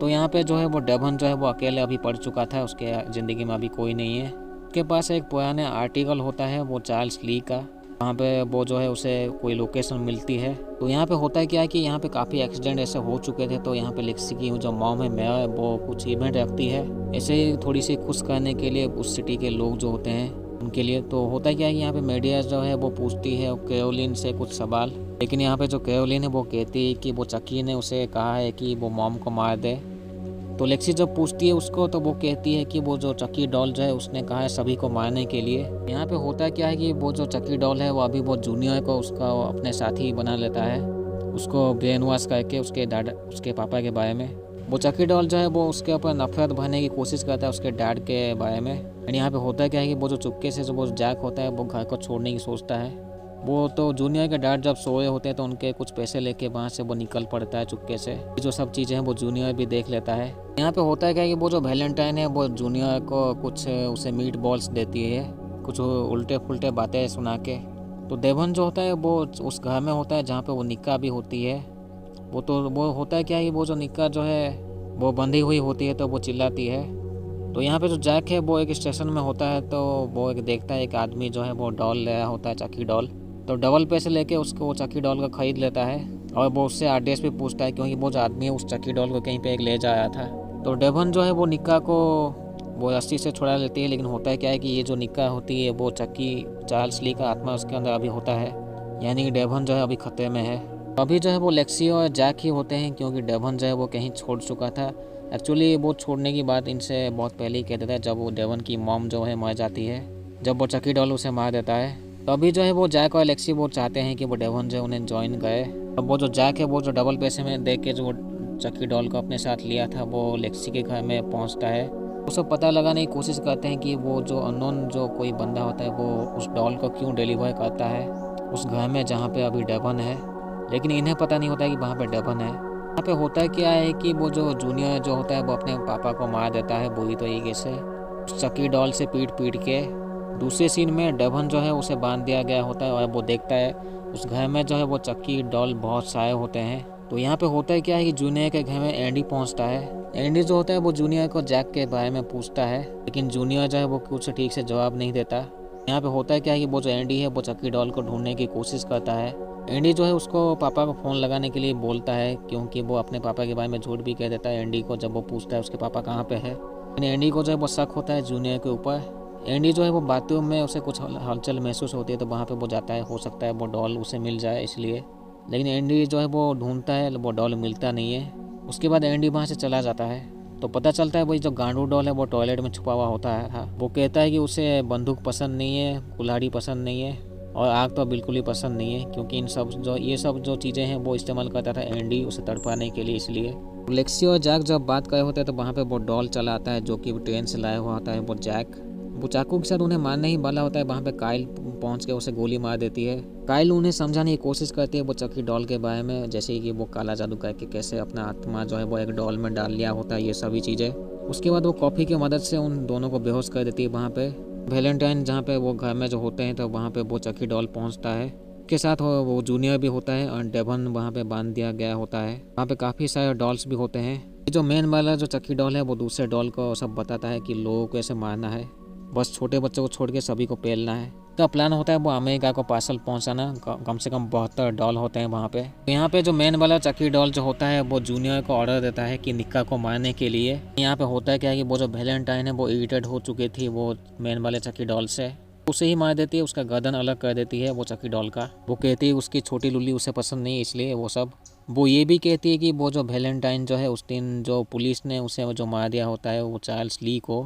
तो यहाँ पे जो है वो डेवन जो है वो अकेले अभी पड़ चुका था, उसके ज़िंदगी में अभी कोई नहीं है। उसके पास एक पुराना आर्टिकल होता है वो चार्ल्स ली का, वहाँ पे वो जो है उसे कोई लोकेशन मिलती है। तो यहाँ पे होता है क्या है कि यहाँ पे काफ़ी एक्सीडेंट ऐसे हो चुके थे, तो यहाँ पे लेक्सी की जो मॉम है मेयर, वो कुछ इवेंट रखती है ऐसे ही थोड़ी सी खुश करने के लिए उस सिटी के लोग जो होते हैं उनके लिए। तो होता क्या है कि यहाँ पे मीडिया जो है वो पूछती है कैरोलिन से कुछ सवाल, लेकिन यहाँ पे जो कैरोलिन है वो कहती है कि वो चक्की ने उसे कहा है कि वो मॉम को मार दे। तो लेक्सी जब पूछती है उसको तो वो कहती है कि वो जो चक्की डॉल जो है उसने कहा है सभी को मारने के लिए। यहाँ पे होता क्या है कि वो जो चक्की डॉल है वो अभी वो जूनियर को उसका अपने साथी बना लेता है, उसको ब्रेन वॉश करके उसके पापा के बारे में। वो चक्की डॉल जो है वो उसके ऊपर नफरत भरने की कोशिश करता है उसके डैड के बारे में। एंड यहाँ पे होता क्या है कि वो जो चुपके से जो वो जैक होता है वो घर को छोड़ने की सोचता है। वो तो जूनियर के डैड जब सोए होते हैं तो उनके कुछ पैसे लेके वहाँ से वो निकल पड़ता है चुपके से। जो सब चीज़ें हैं वो जूनियर भी देख लेता है। यहाँ पे होता है क्या कि वो जो वैलेंटाइन है वो जूनियर को कुछ उसे मीट बॉल्स देती है, कुछ उल्टे फुल्टे बातें सुना के। तो देवन जो होता है वो उस घर में होता है जहाँ पे वो निक्का भी होती है। वो होता है क्या कि वो जो निक्का जो है वो बंधी हुई होती है तो वो चिल्लाती है। तो यहाँ पे जो जैक है वो एक स्टेशन में होता है, तो वो एक देखता है एक आदमी जो है वो डॉल ले आया होता है चक्की डॉल। तो डबल पैसे लेके उसको वो चक्की डॉल को ख़रीद लेता है और वो उससे एड्रेस भी पूछता है क्योंकि वो जो आदमी है उस चक्की डॉल को कहीं पे एक ले जाया था। तो डेवन जो है वो निक्का को वो रस्सी से छुड़ा लेती है, लेकिन होता है क्या है कि ये जो निक्का होती है वो चक्की चार्ल्स ली का आत्मा उसके अंदर अभी होता है, यानी कि डेवन जो है अभी खतरे में है। अभी जो है वो लेक्सी और जैक ही होते हैं क्योंकि डेवन जो है वो कहीं छोड़ चुका था। एक्चुअली वो छोड़ने की बात इनसे बहुत पहले ही कह देता है जब वो डेवन की मॉम जो है मर जाती है, जब वो चक्की डॉल उसे मार देता है। तो अभी जो है वो जैक और लेक्सी वो चाहते हैं कि वो डेवन जो है उन्हें ज्वाइन करे। अब वो जो जैक है वो जो डबल पैसे में दे के जो चक्की डॉल को अपने साथ लिया था वो लेक्सी के घर में पहुंचता है। वो सब पता लगाने की कोशिश करते हैं कि वो जो अननोन जो कोई बंदा होता है वो उस डॉल को क्यों डिलीवर करता है उस घर में जहाँ पे अभी डेवन है, लेकिन इन्हें पता नहीं होता कि वहाँ पे डेवन है। यहाँ पे होता क्या है कि वो जो जूनियर जो होता है वो अपने पापा को मार देता है बुरी तरीके से उस चक्की डॉल से पीट पीट के। दूसरे सीन में डेवन जो है उसे बांध दिया गया होता है और वो देखता है उस घर में जो है वो चक्की डॉल बहुत सारे होते हैं। तो यहाँ पे होता है क्या है कि जूनियर के घर में एंडी पहुँचता है। एंडी जो होता है वो जूनियर को जैक के बारे में पूछता है, लेकिन जूनियर जो है वो कुछ ठीक से जवाब नहीं देता। यहाँ पे होता है क्या है कि वो जो एंडी है वो चक्की डॉल को ढूंढने की कोशिश करता है। एंडी जो है उसको पापा को फ़ोन लगाने के लिए बोलता है क्योंकि वो अपने पापा के बारे में झूठ भी कह देता है एंडी को जब वो पूछता है उसके पापा कहाँ पे है। लेकिन एंडी को जो है वो शक होता है जूनियर के ऊपर। एंडी जो है वो बाथरूम में उसे कुछ हलचल महसूस होती है तो वहाँ पे वो जाता है, हो सकता है वो डॉल उसे मिल जाए इसलिए। लेकिन एंडी जो है वो ढूंढता है, वो डॉल मिलता नहीं है। उसके बाद एंडी वहाँ से चला जाता है तो पता चलता है वही जो गांडू डॉल है वो टॉयलेट में छुपा हुआ होता है। वो कहता है कि उसे बंदूक पसंद नहीं है, कुल्हाड़ी पसंद नहीं है और आग तो बिल्कुल ही पसंद नहीं है, क्योंकि ये सब जो चीज़ें हैं वो इस्तेमाल करता था एंडी उसे तड़पाने के लिए। इसलिए लेक्सी और जैक जब बात कर रहे होते हैं तो वहाँ पे वो डॉल चला आता है जो कि ट्रेन से लाया हुआ होता है वो जैक। वो चाकू के साथ उन्हें मारने ही वाला होता है, वहाँ पे काइल पहुँच के उसे गोली मार देती है। काइल उन्हें समझाने की कोशिश करती है वो चक्की डॉल के बारे में, जैसे कि वो काला जादू करके कैसे अपना आत्मा जो है वो एक डॉल में डाल लिया होता है, ये सभी चीज़ें। उसके बाद वो कॉफ़ी की मदद से उन दोनों को बेहोश कर देती है। वहाँ पे वैलेंटाइन जहाँ पे वो घर में जो होते हैं तो वहाँ पे वो चक्की डॉल पहुँचता है, के साथ वो जूनियर भी होता है और डेवन वहाँ पे बांध दिया गया होता है। वहाँ पे काफ़ी सारे डॉल्स भी होते हैं। जो मेन वाला जो चक्की डॉल है वो दूसरे डॉल को सब बताता है कि लोगों को ऐसे मारना है, बस छोटे बच्चों को छोड़ के सभी को पेलना है। का प्लान होता है वो अमेरिका को पार्सल पहुंचाना। कम से कम 72 डॉल होते हैं वहाँ पे। तो यहाँ पे जो मेन वाला चक्की डॉल जो होता है वो जूनियर को ऑर्डर देता है कि निक्का को मारने के लिए। यहाँ पे होता है क्या है कि वो जो वैलेंटाइन है वो इरिटेट हो चुकी थी वो मेन वाले चक्की डॉल से, उसे ही मार देती है, उसका गर्दन अलग कर देती है वो चक्की डॉल का। वो कहती है उसकी छोटी लुल्ली उसे पसंद नहीं, इसलिए वो सब। वो ये भी कहती है कि वो जो वैलेंटाइन जो है उस दिन जो पुलिस ने उसे जो मार दिया होता है वो चार्ल्स ली को,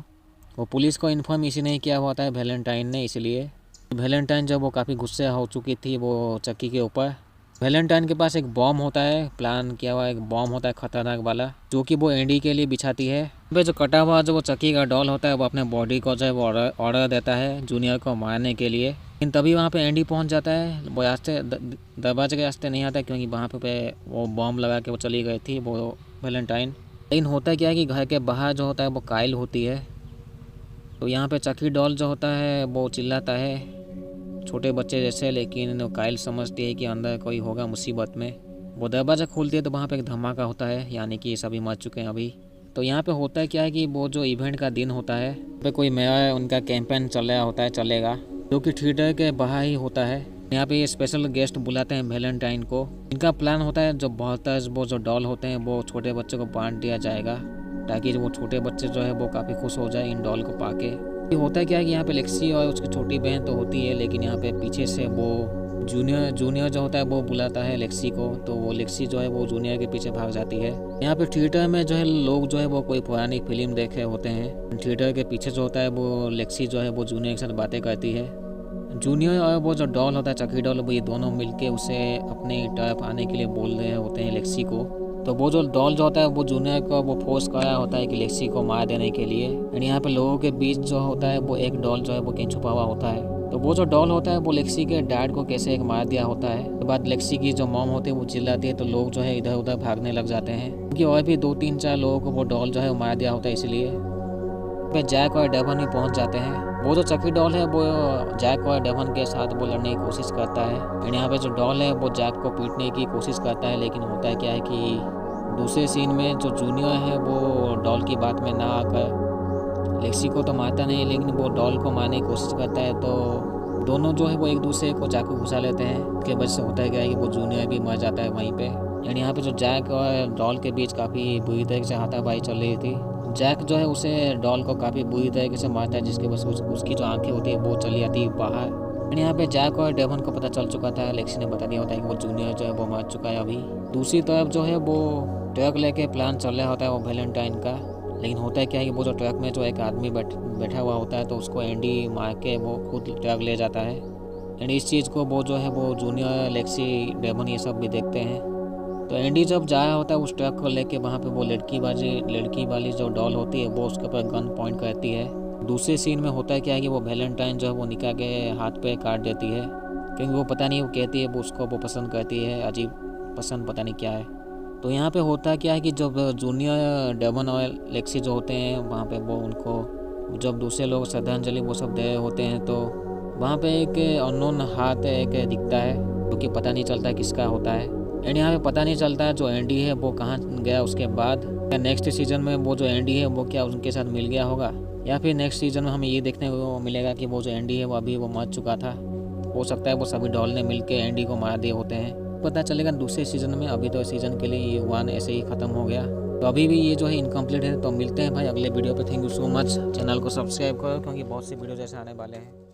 वो पुलिस को इन्फॉर्म इसी नहीं किया होता है वैलेंटाइन ने, इसलिए। वैलेंटाइन जब वो काफ़ी गुस्से हो चुकी थी वो चक्की के ऊपर, वैलेंटाइन के पास एक बॉम्ब होता है, प्लान किया हुआ एक बॉम्ब होता है खतरनाक वाला, जो कि वो एंडी के लिए बिछाती है। वह जो कटा हुआ जो वो चक्की का डॉल होता है वो अपने बॉडी को जो है वो ऑर्डर देता है जूनियर को मारने के लिए। लेकिन तभी वहाँ पे एंडी पहुँच जाता है। वो रास्ते दरवाजे के रास्ते नहीं आता क्योंकि वहाँ पे वो बॉम्ब लगा के वो चली गई थी वो वैलेंटाइन। लेकिन होता क्या है कि घर के बाहर जो होता है वो काइल होती है। तो यहाँ पे चक्की डॉल जो होता है वो चिल्लाता है छोटे बच्चे जैसे, लेकिन काइल समझती है कि अंदर कोई होगा मुसीबत में। वो दरवाज़ा खोलती है तो वहाँ पे एक धमाका होता है, यानी कि सभी मर चुके हैं अभी। तो यहाँ पे होता है क्या है कि वो जो इवेंट का दिन होता है पे कोई नया उनका कैंपेन चल रहा होता है, चलेगा, जो कि थिएटर के बाहर ही होता है। यहाँ पे ये स्पेशल गेस्ट बुलाते हैं वैलेंटाइन को। इनका प्लान होता है जो बहुत वो जो डॉल होते हैं वो छोटे बच्चे को बांट दिया जाएगा, ताकि वो छोटे बच्चे जो है वो काफ़ी खुश हो जाए इन डॉल को पाके। ये होता है क्या है कि यहाँ पे लेक्सी और उसकी छोटी बहन तो होती है, लेकिन यहाँ पे पीछे से वो जूनियर जो होता है वो बुलाता है लेक्सी को, तो वो लेक्सी जो है वो जूनियर के पीछे भाग जाती है। यहाँ पे थिएटर में जो है लोग जो है वो कोई पुरानी फिल्म देखे होते हैं। थिएटर के पीछे जो होता है वो लेक्सी जो है वो जूनियर के साथ बातें करती है। जूनियर और वो जो डॉल होता है चकी डॉल, वो ये दोनों मिलके उसे अपनी तरफ आने के लिए बोल रहे होते हैं लेक्सी को। तो वो जो डॉल जो होता है वो जूनियर को वो फोर्स कर रहा होता है कि लेक्सी को मार देने के लिए। एंड यहाँ पे लोगों के बीच जो होता है वो एक डॉल जो है वो कहीं छुपा हुआ होता है। तो वो जो डॉल होता है वो लेक्सी के डैड को कैसे एक मार दिया होता है। उसके बाद लेक्सी की जो मॉम होती है वो चिल्लाती है, तो लोग जो है इधर उधर भागने लग जाते हैं, क्योंकि और भी 2-3-4 लोगों को वो डॉल जो है वो मार दिया होता है। इसलिए पे जैक और डेवन भी पहुंच जाते हैं। वो जो चकी डॉल है वो जैक और डेवन के साथ वो लड़ने की कोशिश करता है। एंड यहाँ पे जो डॉल है वो जैक को पीटने की कोशिश करता है, लेकिन होता है क्या है कि दूसरे सीन में जो जूनियर है वो डॉल की बात में ना आकर लेक्सी को तो मारता नहीं, लेकिन वो डॉल को मारने की कोशिश करता है। तो दोनों जो है वो एक दूसरे को चाकू घुसा लेते हैं। उसके वजह से होता है क्या है कि वो जूनियर भी मर जाता है वहीं पे। एंड यहाँ पे जो जैक और डॉल के बीच काफ़ी बुरी तरीके से हाथापाई चल रही थी। जैक जो है उसे डॉल को काफ़ी बुरी तरीके से मारता है, जिसके वजह से उसकी जो आंखें होती है वो चली जाती है बाहर। एंड यहाँ पे जैक और डेवन को पता चल चुका था, लेक्सी ने बता दिया होता है कि वो जूनियर जो है वो मर चुका है अभी। दूसरी तरफ जो है वो ट्रक लेके प्लान चल रहा होता है वो वैलेंटाइन का। लेकिन होता है क्या है कि वो जो ट्रक में जो एक आदमी बैठा हुआ होता है, तो उसको एंडी मार के वो खुद ट्रक ले जाता है। एंड इस चीज़ को वो जो है वो जूनियर, लेक्सी, डेवन ये सब भी देखते हैं। तो एंडी जब जा रहा होता है उस ट्रक को लेके, वहाँ पे वो लड़की वाली जो डॉल होती है वो उसके ऊपर गन पॉइंट करती है। दूसरे सीन में होता है क्या है कि वो वैलेंटाइन जो है वो निकाह के हाथ पे काट देती है, क्योंकि वो पता नहीं वो कहती है वो उसको वो पसंद करती है, अजीब पसंद पता नहीं क्या है। तो यहाँ पे होता क्या है कि जब जूनियर, डेवन और लेक्सी जो होते हैं वहाँ पे वो उनको जब दूसरे लोग श्रद्धांजलि वो सब दे होते हैं, तो वहाँ पे एक अननोन हाथ एक दिखता है, जो कि पता नहीं चलता किसका होता है। एंड यहाँ पे पता नहीं चलता है जो एंडी है वो कहाँ गया उसके बाद। या नेक्स्ट सीजन में वो जो एंडी है वो क्या उनके साथ मिल गया होगा, या फिर नेक्स्ट सीजन में हमें ये देखने को मिलेगा कि वो जो एंडी है वो अभी वो मर चुका था। हो सकता है वो सभी डॉल ने मिल के एंडी को मार दिए होते हैं, पता चलेगा दूसरे सीजन में। अभी तो सीजन के लिए ये 1 ऐसे ही ख़त्म हो गया, तो अभी भी ये जो है इनकम्प्लीट है। तो मिलते हैं भाई अगले वीडियो पे। Thank you so much. Channel को सब्सक्राइब करो, क्योंकि बहुत सी वीडियो जैसे आने वाले हैं।